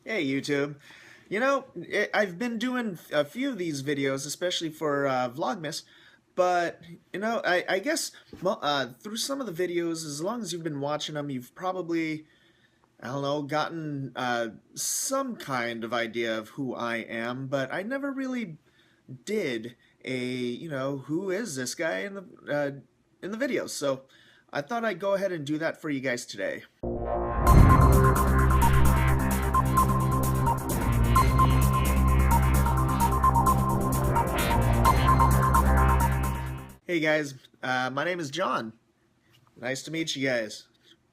Hey YouTube. I've been doing a few of these videos, especially for Vlogmas, but I guess through some of the videos, as long as you've been watching them, you've probably, I don't know, gotten some kind of idea of who I am, but I never really did who is this guy in the videos. So I thought I'd go ahead and do that for you guys today. Hey guys, my name is John. Nice to meet you guys.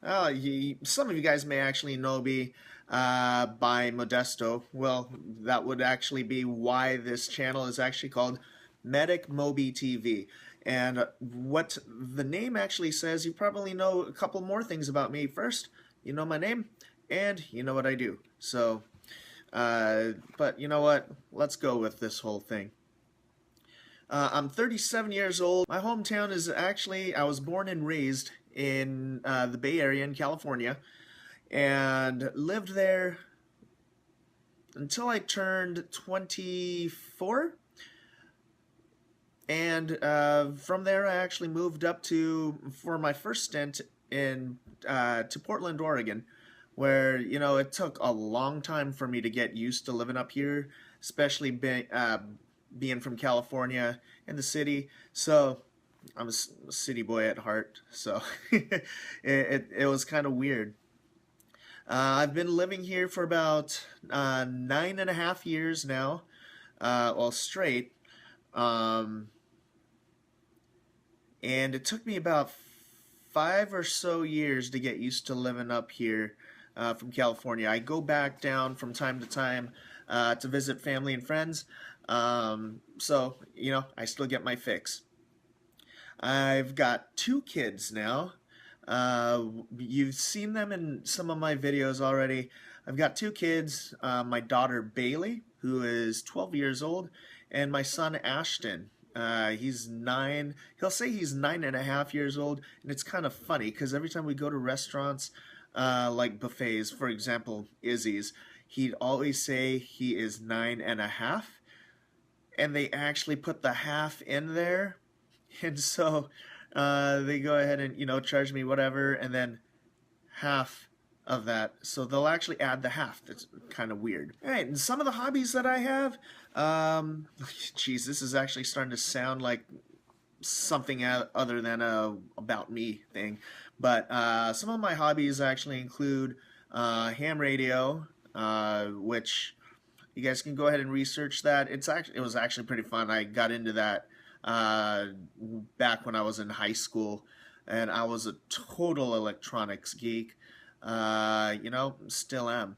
Some of you guys may actually know me by Modesto. Well, that would actually be why this channel is actually called MedicMoby TV. And what the name actually says, you probably know a couple more things about me. First, you know my name, and you know what I do. So, but you know what? Let's go with this whole thing. I'm 37 years old. My hometown is actually, I was born and raised in the Bay Area in California, and lived there until I turned 24. And from there I actually moved up for my first stint to Portland, Oregon, where, it took a long time for me to get used to living up here, especially being from California in the city. So I'm a city boy at heart, so it was kind of weird. I've been living here for about 9.5 years now, well, straight. And it took me about 5 or so years to get used to living up here from California. I go back down from time to time to visit family and friends. So, I still get my fix. I've got 2 kids now. You've seen them in some of my videos already. I've got 2 kids, my daughter Bailey, who is 12 years old, and my son Ashton. He's 9. He'll say he's 9.5 years old, and it's kind of funny because every time we go to restaurants, like buffets, for example, Izzy's, he'd always say he is 9.5. And they actually put the half in there, and so they go ahead and charge me whatever, and then half of that, so they'll actually add the half. That's kind of weird. All right, and some of the hobbies that I have, geez, this is actually starting to sound like something other than a about me thing, but some of my hobbies actually include ham radio, which you guys can go ahead and research that. It was actually pretty fun. I got into that back when I was in high school, and I was a total electronics geek. Still am.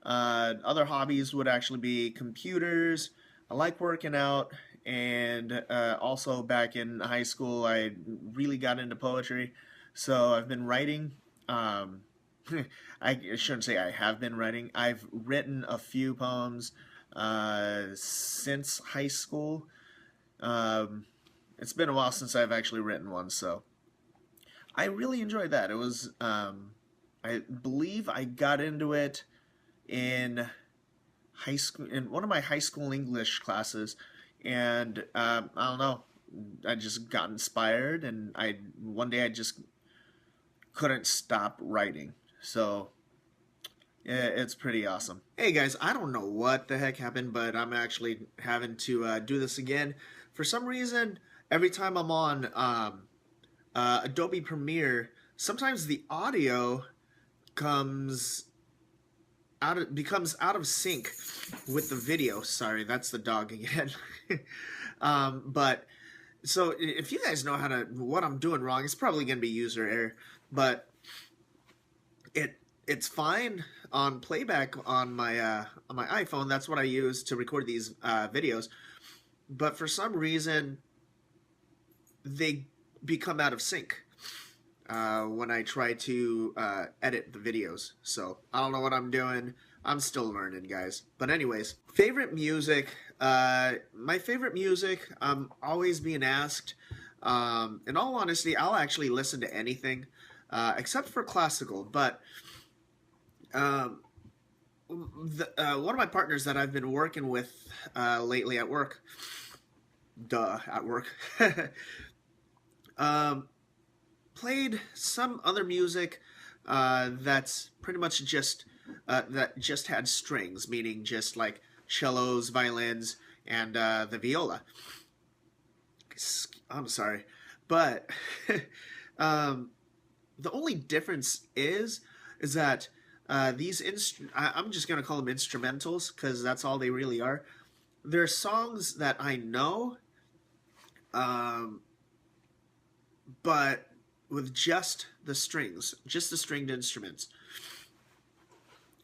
Other hobbies would actually be computers. I like working out, and also back in high school, I really got into poetry. So I've been writing. I shouldn't say I have been writing. I've written a few poems since high school. It's been a while since I've actually written one, so I really enjoyed that. It was, I believe I got into it in high school, in one of my high school English classes, and I don't know, I just got inspired, and one day I just couldn't stop writing. So yeah, it's pretty awesome. Hey guys, I don't know what the heck happened, but I'm actually having to do this again. For some reason, every time I'm on Adobe Premiere, sometimes the audio becomes out of sync with the video. Sorry, that's the dog again. But so if you guys know what I'm doing wrong, it's probably gonna be user error, but it's fine on playback on my iPhone. That's what I use to record these videos. But for some reason, they become out of sync when I try to edit the videos. So I don't know what I'm doing. I'm still learning, guys. But anyways, favorite music. My favorite music, I'm always being asked. In all honesty, I'll actually listen to anything except for classical. But One of my partners that I've been working with lately at work, at work, um, played some other music that's pretty much just that just had strings, meaning just like cellos, violins, and the viola. I'm sorry, but um, the only difference is that I'm just gonna call them instrumentals because that's all they really are. They're songs that I know, um, but with just the strings, just the stringed instruments.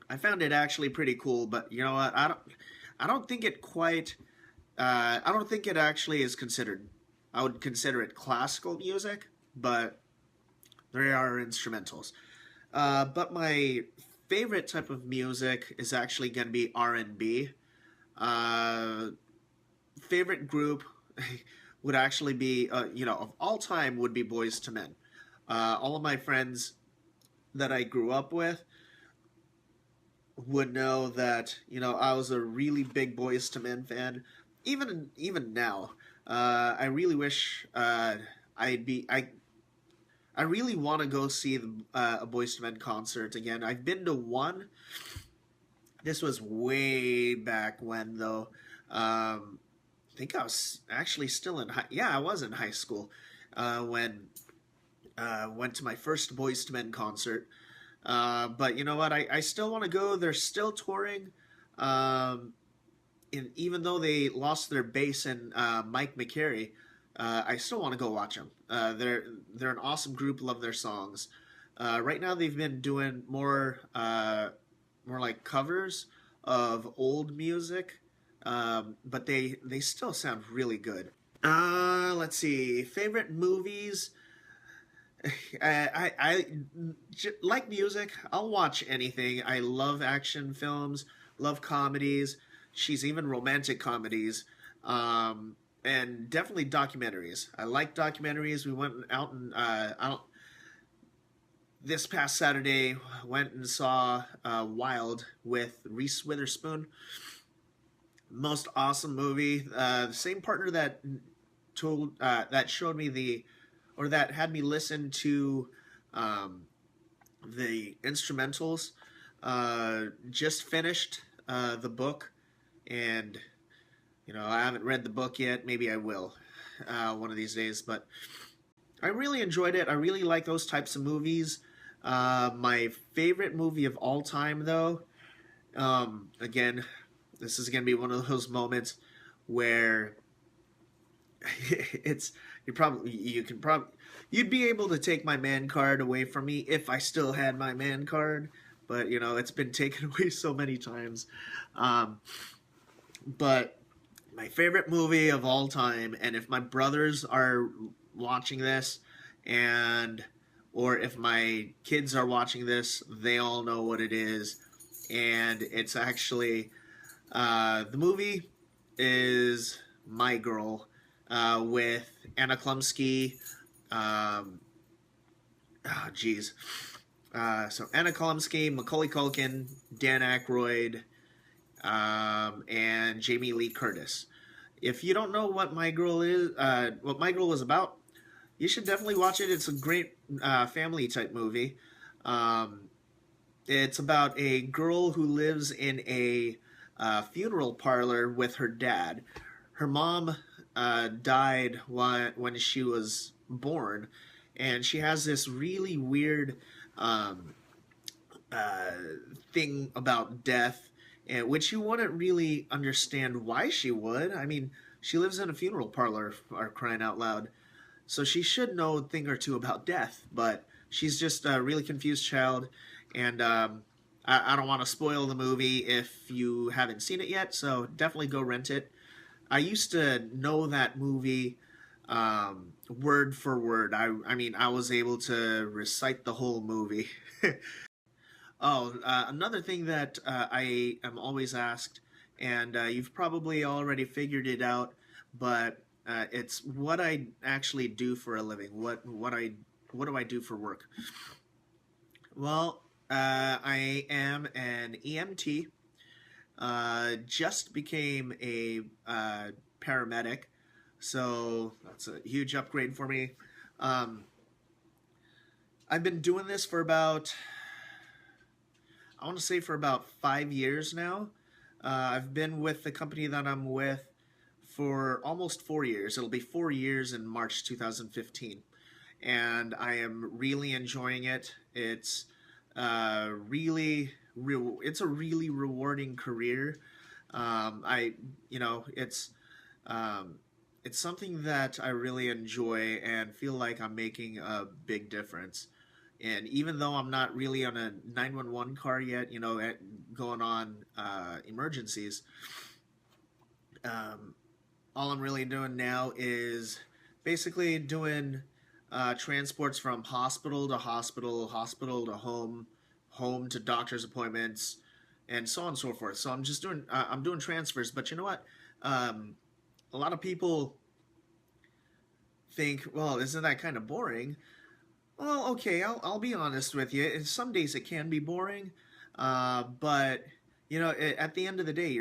I found it actually pretty cool, but you know what? I don't think it quite. I don't think it actually is considered. I would consider it classical music, but there are instrumentals. But my favorite type of music is actually going to be R&B. Uh, Favorite group would actually be, of all time, would be Boys to Men. All of my friends that I grew up with would know that I was a really big Boys to Men fan. Even now, I really wish I'd be I really want to go see a Boyz II Men concert again. I've been to one. This was way back when, though. I think I was actually still in I was in high school when went to my first Boyz II Men concert. But you know what? I still want to go. They're still touring. Um, and even though they lost their bass and Mike McCary, I still want to go watch them. They're an awesome group. Love their songs. Right now, they've been doing more like covers of old music, but they still sound really good. Let's see. Favorite movies. Like music. I'll watch anything. I love action films. Love comedies. She's even romantic comedies. And definitely documentaries. I like documentaries. We went out and this past Saturday went and saw Wild with Reese Witherspoon. Most awesome movie. The same partner that showed me that had me listen to the instrumentals. Just finished the book, and I haven't read the book yet. Maybe I will one of these days. But I really enjoyed it. I really like those types of movies. My favorite movie of all time, though, again, this is going to be one of those moments where you'd be able to take my man card away from me if I still had my man card, but it's been taken away so many times. But my favorite movie of all time, and if my brothers are watching this, or if my kids are watching this, they all know what it is. And it's actually the movie is My Girl with Anna Klumsky. So Anna Klumsky, Macaulay Culkin, Dan Aykroyd, and Jamie Lee Curtis. If you don't know what My Girl is about, you should definitely watch it. It's a great family type movie. It's about a girl who lives in a funeral parlor with her dad. Her mom died when she was born, and she has this really weird thing about death, which you wouldn't really understand why she would. I mean, she lives in a funeral parlor, for crying out loud. So she should know a thing or two about death, but she's just a really confused child, and I don't want to spoil the movie if you haven't seen it yet, so definitely go rent it. I used to know that movie word for word. I mean, I was able to recite the whole movie. Another thing that I am always asked, and you've probably already figured it out, but it's what I actually do for a living. What do I do for work? Well, I am an EMT. Just became a paramedic, so that's a huge upgrade for me. Um, I've been doing this for about, I want to say for about 5 years now. I've been with the company that I'm with for almost 4 years. It'll be 4 years in March 2015. And I am really enjoying it. It's it's a really rewarding career. I, you know, it's something that I really enjoy and feel like I'm making a big difference. And even though I'm not really on a 911 car yet, going on emergencies, um, all I'm really doing now is basically doing transports from hospital to hospital, hospital to home, home to doctor's appointments, and so on and so forth. So I'm doing transfers. But you know what? A lot of people think, well, isn't that kind of boring? Well, okay, I'll be honest with you. Some days it can be boring, but at the end of the day,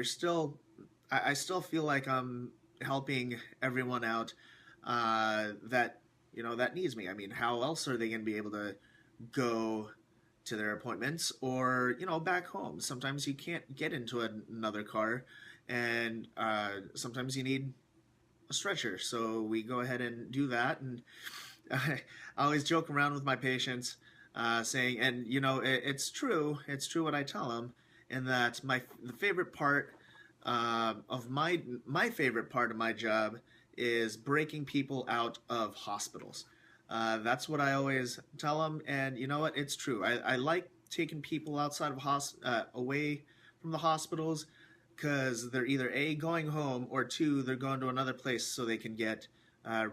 I still feel like I'm helping everyone out that needs me. I mean, how else are they going to be able to go to their appointments or back home? Sometimes you can't get into another car, and sometimes you need a stretcher. So we go ahead and do that, and I always joke around with my patients, saying, and it's true. It's true what I tell them, and that the favorite part of my favorite part of my job is breaking people out of hospitals. That's what I always tell them, and you know what? It's true. I like taking people outside of away from the hospitals, because they're either A, going home, or two, they're going to another place so they can get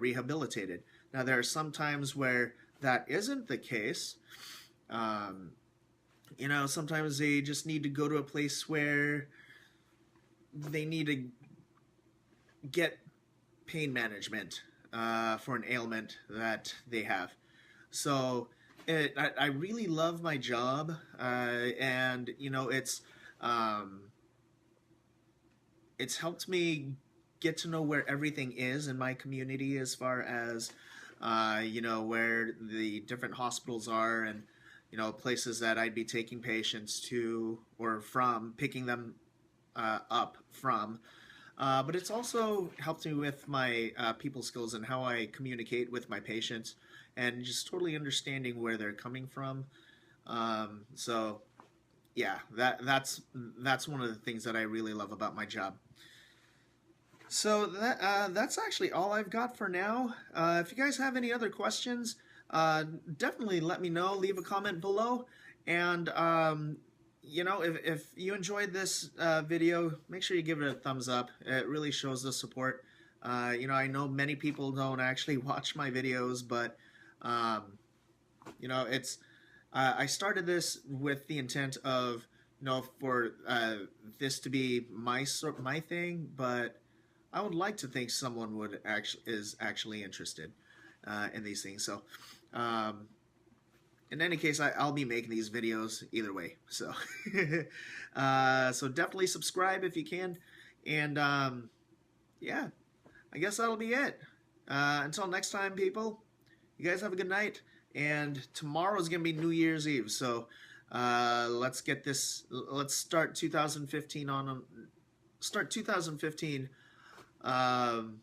rehabilitated. Now, there are some times where that isn't the case. Sometimes they just need to go to a place where they need to get pain management for an ailment that they have. So I really love my job, and it's helped me get to know where everything is in my community, as far as where the different hospitals are, and places that I'd be taking patients to or from, picking them up from. But it's also helped me with my people skills and how I communicate with my patients, and just totally understanding where they're coming from. So yeah, that's one of the things that I really love about my job. So that's actually all I've got for now. If you guys have any other questions, definitely let me know. Leave a comment below. And, if you enjoyed this video, make sure you give it a thumbs up. It really shows the support. I know many people don't actually watch my videos, but, it's... I started this with the intent of, for this to be my thing, but I would like to think someone is actually interested in these things. So, in any case, I'll be making these videos either way. So, so definitely subscribe if you can. And yeah, I guess that'll be it. Until next time, people. You guys have a good night. And tomorrow's gonna be New Year's Eve. So let's get this. Let's start 2015 Start 2015. On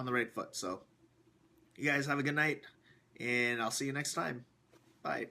the right foot. So you guys have a good night, and I'll see you next time. Bye.